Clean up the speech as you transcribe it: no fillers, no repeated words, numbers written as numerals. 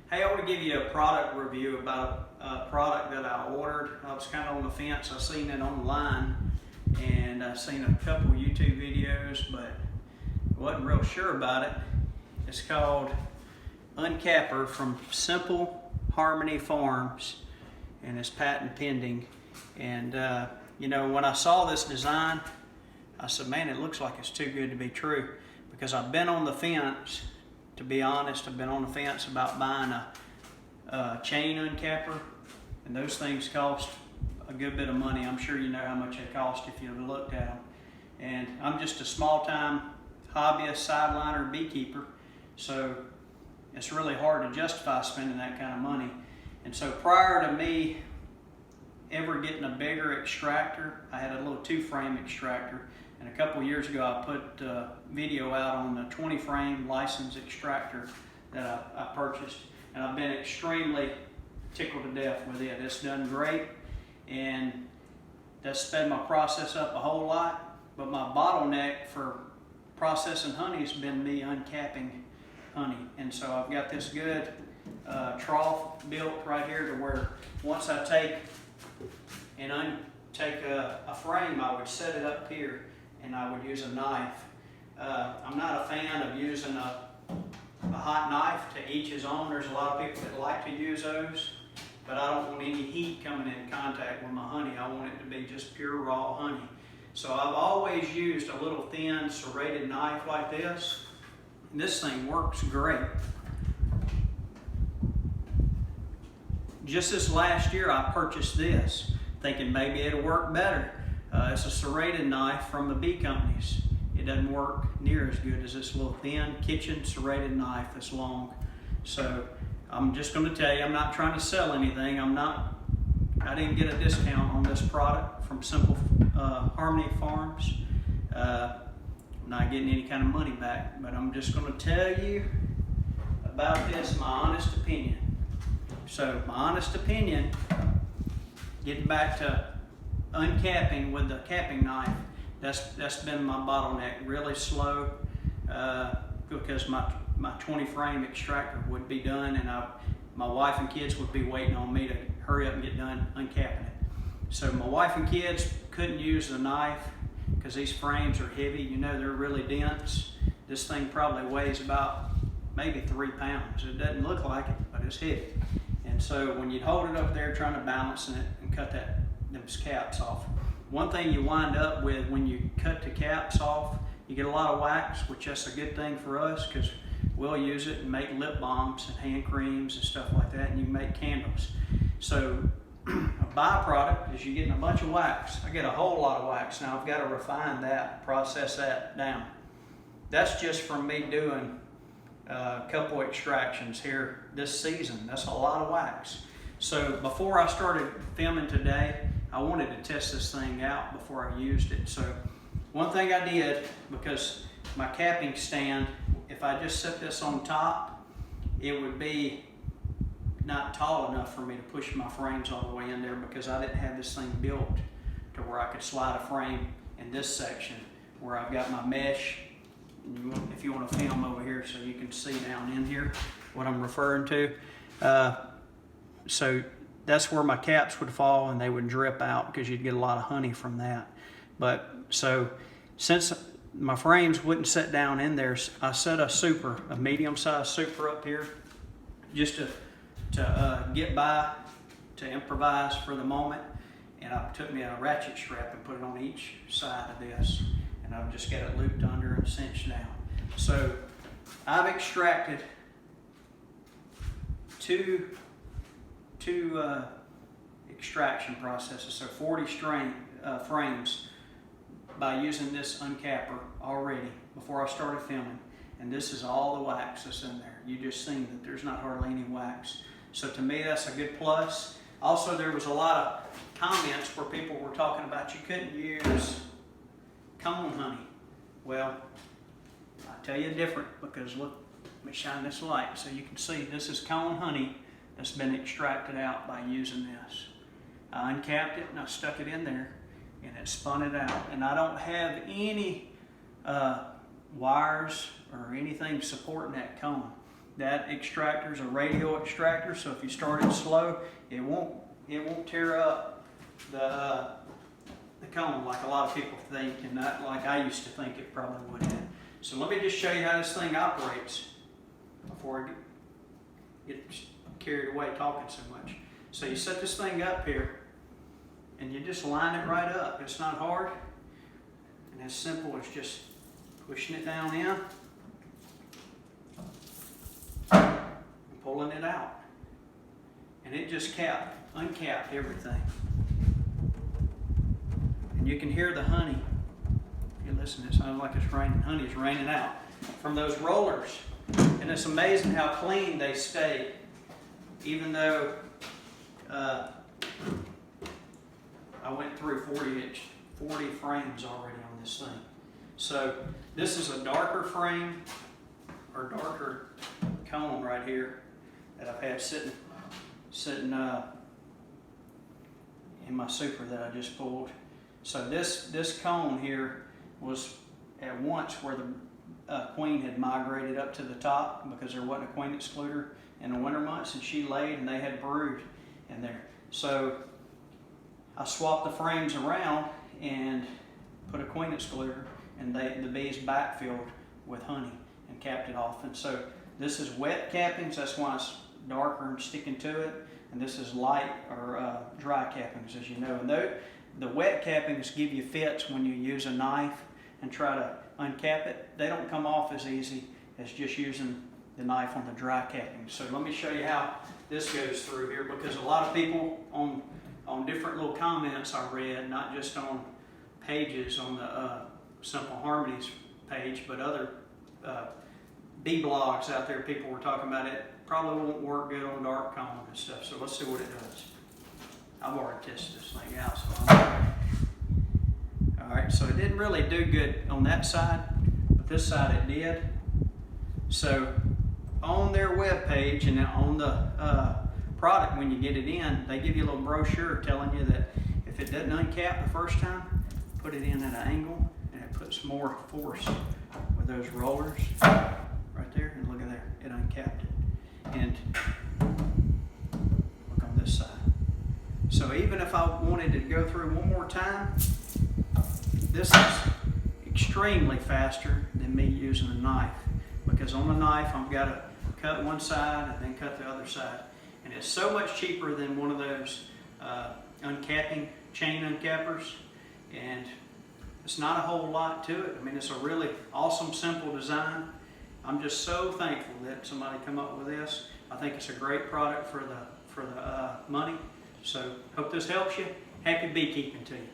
Hey, I want to give you a product review about a product that I ordered. I was kind of on the fence. I seen it online and I seen a couple YouTube videos, but wasn't real sure about it. It's called Uncapper from Simple Harmony Farms, and it's patent pending. And you know, when I saw this design, I said, man, it looks like it's too good to be true, because I've been on the fence. To be honest, I've been on the fence about buying a chain uncapper, and those things cost a good bit of money. I'm sure you know how much they cost if you've looked at them. And I'm just a small-time hobbyist sideliner beekeeper, so it's really hard to justify spending that kind of money. And so prior to me ever getting a bigger extractor, I had a little 2-frame extractor. And a couple of years ago, I put a video out on the 20-frame licensed extractor that I purchased, and I've been extremely tickled to death with it. It's done great, and that's sped my process up a whole lot. But my bottleneck for processing honey has been me uncapping honey. And so I've got this good trough built right here to where once I take a frame, I would set it up here and I would use a knife. I'm not a fan of using a hot knife. To each his own. There's a lot of people that like to use those, but I don't want any heat coming in contact with my honey. I want it to be just pure raw honey. So I've always used a little thin serrated knife like this, and this thing works great. Just this last year I purchased this, thinking maybe it'll work better. It's a serrated knife from the bee companies. It doesn't work near as good as this little thin kitchen serrated knife that's long. So I'm just going to tell you, I'm not trying to sell anything. I didn't get a discount on this product from Simple Harmony Farms. I'm not getting any kind of money back, but I'm just going to tell you about this, my honest opinion. So my honest opinion, getting back to uncapping with the capping knife, that's been my bottleneck. Really slow, because my 20-frame extractor would be done, and my wife and kids would be waiting on me to hurry up and get done uncapping it. So my wife and kids couldn't use the knife because these frames are heavy. You know, they're really dense. This thing probably weighs about maybe 3 pounds. It doesn't look like it, but it's heavy. And so when you hold it up there trying to balance it and cut those caps off, one thing you wind up with when you cut the caps off, you get a lot of wax, which that's a good thing for us because we'll use it and make lip balms and hand creams and stuff like that, and you can make candles. So a byproduct is you're getting a bunch of wax. I get a whole lot of wax. Now I've got to refine that, process that down. That's just from me doing a couple extractions here this season. That's a lot of wax. So before I started filming today, I wanted to test this thing out before I used it. So one thing I did, because my capping stand, if I just set this on top, it would be not tall enough for me to push my frames all the way in there, because I didn't have this thing built to where I could slide a frame in this section where I've got my mesh. If you want to film over here so you can see down in here what I'm referring to. So that's where my caps would fall and they would drip out, because you'd get a lot of honey from that. But so since my frames wouldn't sit down in there, I set a medium-sized super up here just to get by, to improvise for the moment. And I took me a ratchet strap and put it on each side of this, and I've just got it looped under and cinched down. So I've extracted two extraction processes, so 40 frames by using this uncapper already before I started filming. And this is all the wax that's in there. You just seen that there's not hardly any wax. So to me, that's a good plus. Also, there was a lot of comments where people were talking about you couldn't use cone honey. Well, I'll tell you different, because look, let me shine this light so you can see. This is cone honey that's been extracted out by using this. I uncapped it and I stuck it in there and it spun it out. And I don't have any wires or anything supporting that cone. That extractor is a radial extractor, so if you start it slow, it won't tear up the cone like a lot of people think, and not like I used to think it probably would have. So let me just show you how this thing operates before I get carried away talking so much. So you set this thing up here, and you just line it right up. It's not hard, and as simple as just pushing it down in and pulling it out. And it just uncapped everything. And you can hear the honey. If you listen, it sounds like it's raining. Honey's raining out from those rollers. And it's amazing how clean they stay, even though I went through 40 frames already on this thing. So this is a darker frame, or darker cone right here that I've had sitting in my super that I just pulled. So this cone here was at once where the queen had migrated up to the top because there wasn't a queen excluder in the winter months, and she laid and they had brood in there. So I swapped the frames around and put a queen excluder, and the bees backfilled with honey and capped it off. And so this is wet cappings, that's why it's darker and sticking to it, and this is light or dry cappings, as you know. And the wet cappings give you fits when you use a knife and try to uncap it. They don't come off as easy as just using the knife on the dry cappings. So let me show you how this goes through here, because a lot of people on different little comments I read, not just on pages on the Simple Harmonies page, but other bee blogs out there, people were talking about it. Probably won't work good on dark cone and stuff, so let's see what it does. I've already tested this thing out, so alright, so it didn't really do good on that side, but this side it did. So on their web page and on the product, when you get it in, they give you a little brochure telling you that if it doesn't uncap the first time, put it in at an angle, and it puts more force with those rollers right there. And look at there, it uncapped it. And look on this side. So even if I wanted to go through one more time, this is extremely faster than me using a knife, because on the knife I've got to cut one side and then cut the other side. And it's so much cheaper than one of those uncapping chain uncappers, and it's not a whole lot to it. I mean, it's a really awesome, simple design. I'm just so thankful that somebody come up with this. I think it's a great product for the money. So hope this helps you. Happy beekeeping to you.